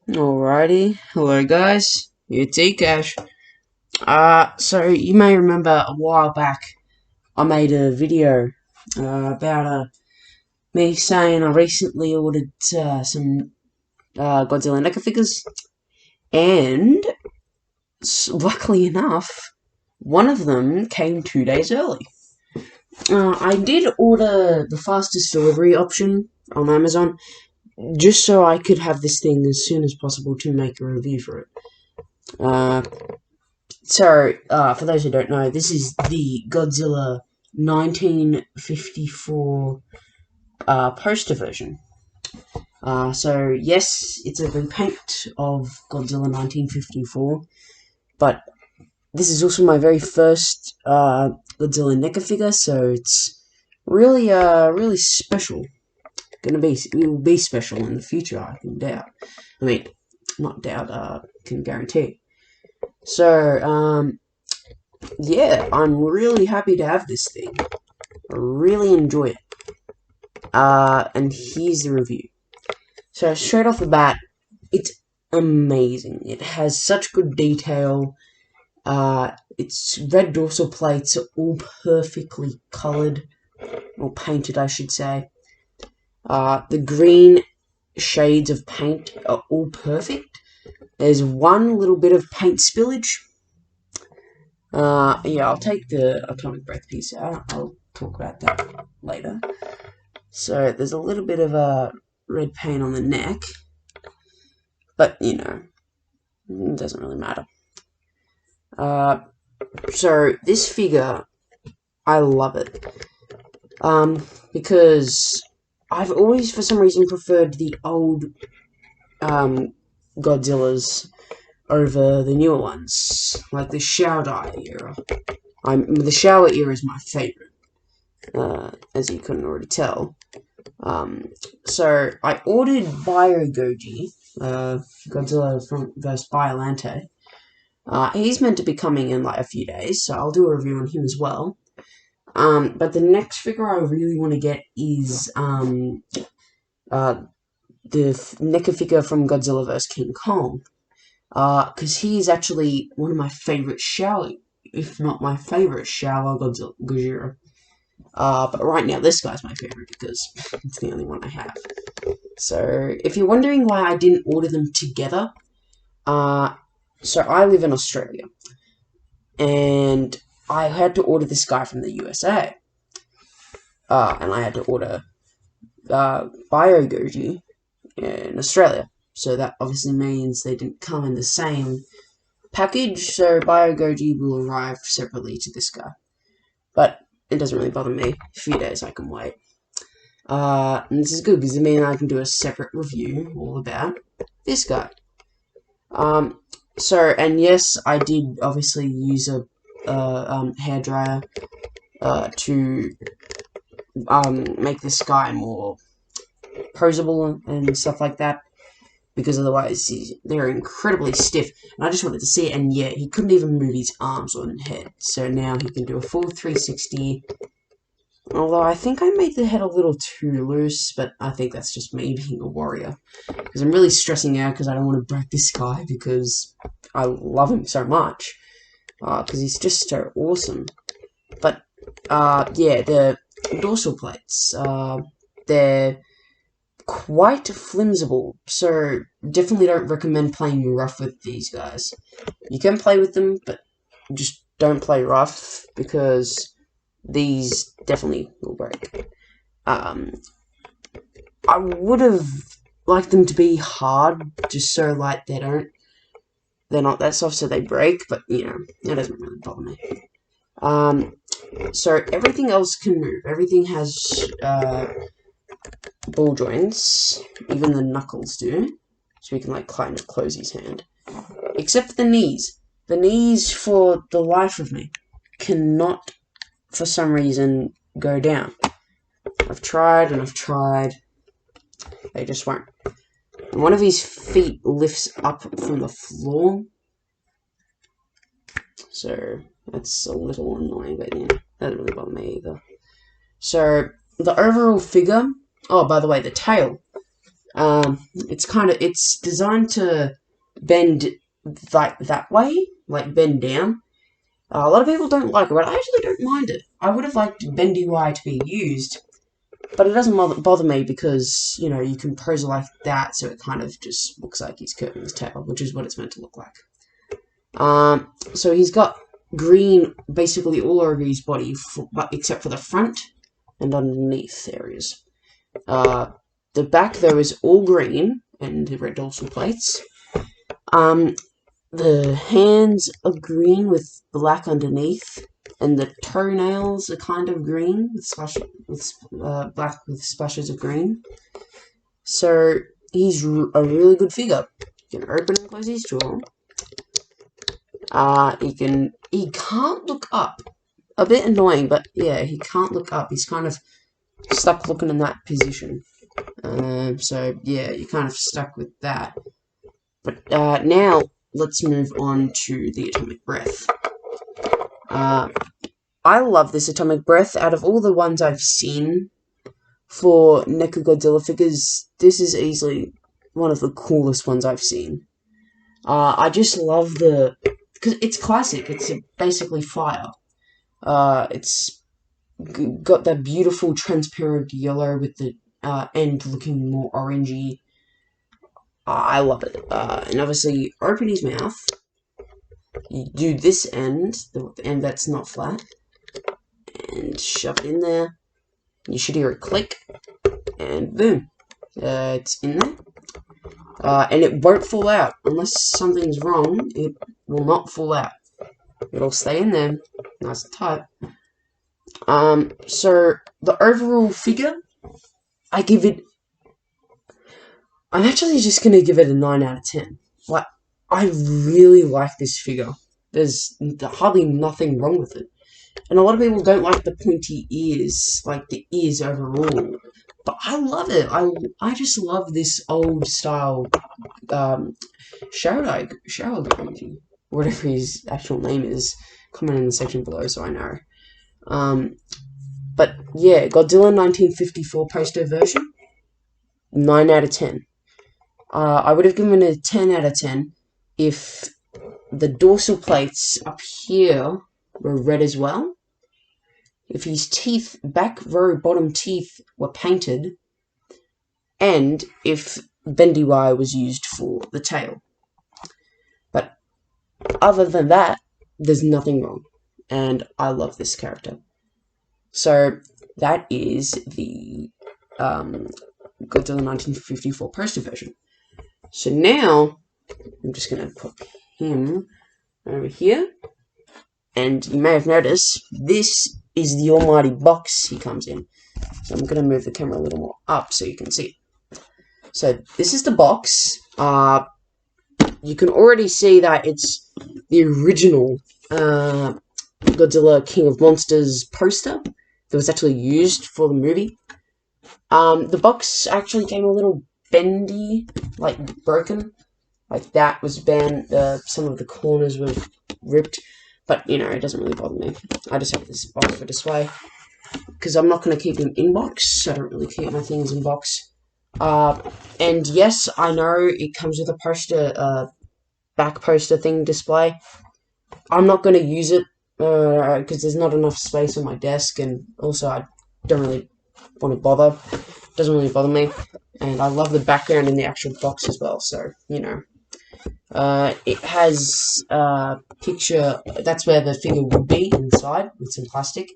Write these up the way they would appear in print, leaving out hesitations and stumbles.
Alrighty, hello guys, it's Cash. So you may remember a while back I made a video about me saying I recently ordered some Godzilla NECA figures, and luckily enough, one of them came 2 days early. I did order the fastest delivery option on Amazon just so I could have this thing as soon as possible to make a review for it. Uh, for those who don't know, this is the Godzilla 1954 poster version. Yes, it's a repaint of Godzilla 1954, but this is also my very first Godzilla NECA figure, so it's really special. It will be special in the future, I can doubt. I mean, not doubt, can guarantee. So, yeah, I'm really happy to have this thing. I really enjoy it. And here's the review. So, straight off the bat, it's amazing. It has such good detail. Its red dorsal plates are all perfectly coloured, or painted, I should say. The green shades of paint are all perfect. There's one little bit of paint spillage. Yeah, I'll take the atomic breath piece out. I'll talk about that later. So there's a little bit of a red paint on the neck, but it doesn't really matter. So this figure, I love it. Because I've always, for some reason, preferred the old Godzillas over the newer ones, like the Shower era. The Shower era is my favorite, as you couldn't already tell. So I ordered Goji, Godzilla vs. Biolante. He's meant to be coming in like a few days, so I'll do a review on him as well. But the next figure I really want to get is the NECA figure from Godzilla vs. King Kong. Because he is actually one of my favorite Shower, if not my favorite Shower Gojira. But right now, this guy's my favorite because it's the only one I have. So, if you're wondering why I didn't order them together, so I live in Australia, and I had to order this guy from the USA, and I had to order Goji in Australia. So that obviously means they didn't come in the same package, so Goji will arrive separately to this guy. But it doesn't really bother me. A few days I can wait. And this is good because it means I can do a separate review all about this guy. And yes, I did obviously use a hairdryer to make this guy more posable and stuff like that, because otherwise they're incredibly stiff. And I just wanted to see it, and yeah, he couldn't even move his arms or head. So now he can do a full 360. Although I think I made the head a little too loose, but I think that's just me being a warrior. Because I'm really stressing out because I don't want to break this guy because I love him so much. Because he's just so awesome. But, yeah, the dorsal plates, they're quite flimsible, so definitely don't recommend playing rough with these guys. You can play with them, but just don't play rough, because these definitely will break. I would have liked them to be hard, just so like they're not that soft, so they break, but that doesn't really bother me. So everything else can move. Everything has ball joints, even the knuckles do, so we can like kind of close his hand. Except for the knees. The knees, for the life of me, cannot, for some reason, go down. I've tried and I've tried. They just won't. And one of his feet lifts up from the floor, so that's a little annoying, but that doesn't really bother me either. So the overall figure. Oh, by the way, the tail. It's designed to bend like that way, like bend down. A lot of people don't like it, but I actually don't mind it. I would have liked bendy Y to be used, but it doesn't bother me because, you know, you can pose it like that, so it kind of just looks like he's curving his tail, which is what it's meant to look like. So he's got green basically all over his body, except for the front and underneath areas. The back, though, is all green, and the red dorsal plates. The hands are green with black underneath, and the toenails are kind of green with black with splashes of green. So he's a really good figure. You can open and close his jaw. He can't look up. A bit annoying, but yeah, he can't look up. He's kind of stuck looking in that position. So yeah, you're kind of stuck with that. But now let's move on to the atomic breath. I love this atomic breath. Out of all the ones I've seen for NECA Godzilla figures, this is easily one of the coolest ones I've seen. I just love because it's classic. It's basically fire. It's got that beautiful transparent yellow with the end looking more orangey. I love it. And obviously, open his mouth. You do this end, the end that's not flat, and shove it in there. You should hear it click, and boom, it's in there. And it won't fall out unless something's wrong. It will not fall out. It'll stay in there, nice and tight. So the overall figure, I'm actually just gonna give it a 9 out of 10. Like, I really like this figure. There's hardly nothing wrong with it. And a lot of people don't like the pointy ears, like the ears overall. But I love it. I just love this old style shower guy, whatever his actual name is. Comment in the section below so I know. But yeah, Godzilla 1954 poster version, 9 out of 10. I would have given it a 10 out of 10 if the dorsal plates up here were red as well. If his teeth, back row bottom teeth, were painted, and if bendy wire was used for the tail. But other than that, there's nothing wrong, and I love this character. So that is the Godzilla 1954 poster version. So now, I'm just going to put him over here, and you may have noticed, this is the almighty box he comes in. So I'm going to move the camera a little more up so you can see it. So this is the box. You can already see that it's the original Godzilla King of Monsters poster that was actually used for the movie. The box actually came a little bendy, like broken. Like that was bent, some of the corners were ripped. But, you know, it doesn't really bother me. I just have this box for display. Because I'm not going to keep them in box. I don't really keep my things in box. And yes, I know it comes with a poster, back poster thing display. I'm not going to use it. Because there's not enough space on my desk. And also, I don't really want to bother. It doesn't really bother me. And I love the background in the actual box as well. So, you know. It has a picture, that's where the figure would be inside, with some plastic.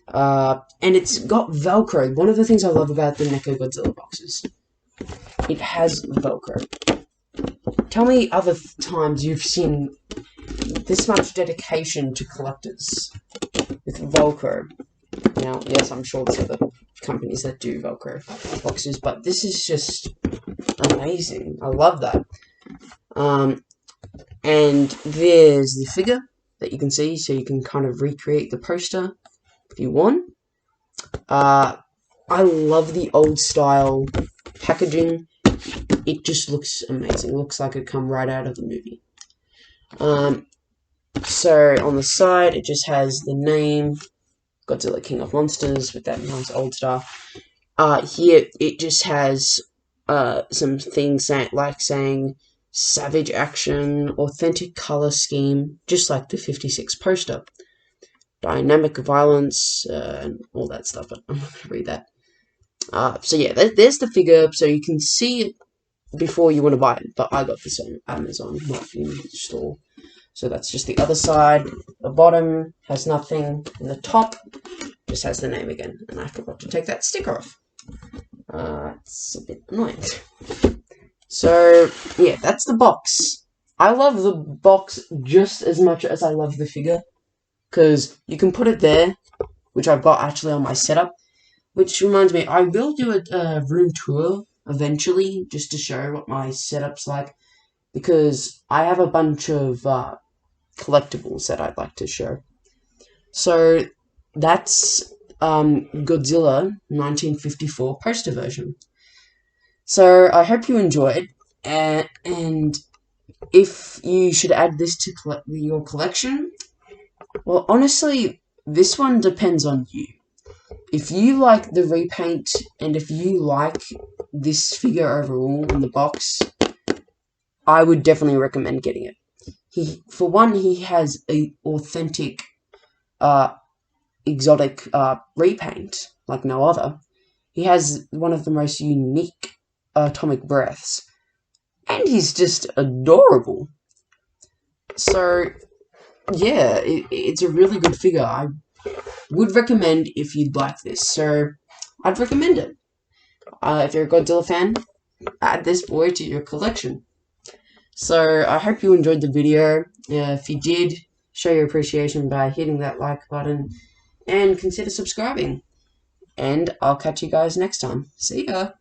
And it's got Velcro. One of the things I love about the NECA Godzilla boxes. It has Velcro. Tell me other times you've seen this much dedication to collectors with Velcro. Now, yes, I'm sure there's other companies that do Velcro boxes, but this is just amazing. I love that. And there's the figure that you can see, so you can kind of recreate the poster if you want. I love the old style packaging. It just looks amazing. It looks like it come right out of the movie. So on the side, it just has the name, Godzilla King of Monsters, with that nice old style. Here, it just has some things saying savage action, authentic color scheme, just like the 56 poster, dynamic violence, and all that stuff, but I'm not going to read that. So yeah, there's the figure, so you can see it before you want to buy it, but I got this on Amazon, not in the store. So that's just the other side. The bottom has nothing, and the top just has the name again, and I forgot to take that sticker off. It's a bit annoying. So, yeah, that's the box. I love the box just as much as I love the figure, because you can put it there, which I've got actually on my setup, which reminds me, I will do a room tour eventually, just to show what my setup's like, because I have a bunch of collectibles that I'd like to show. So, that's Godzilla 1954 poster version. So, I hope you enjoyed, and if you should add this to your collection, well, honestly, this one depends on you. If you like the repaint, and if you like this figure overall in the box, I would definitely recommend getting it. For one, he has a authentic, exotic repaint like no other. He has one of the most unique atomic breaths, and he's just adorable. So, yeah, it's a really good figure. I would recommend if you'd like this. So, I'd recommend it. If you're a Godzilla fan, add this boy to your collection. So, I hope you enjoyed the video. If you did, show your appreciation by hitting that like button and consider subscribing. And I'll catch you guys next time. See ya!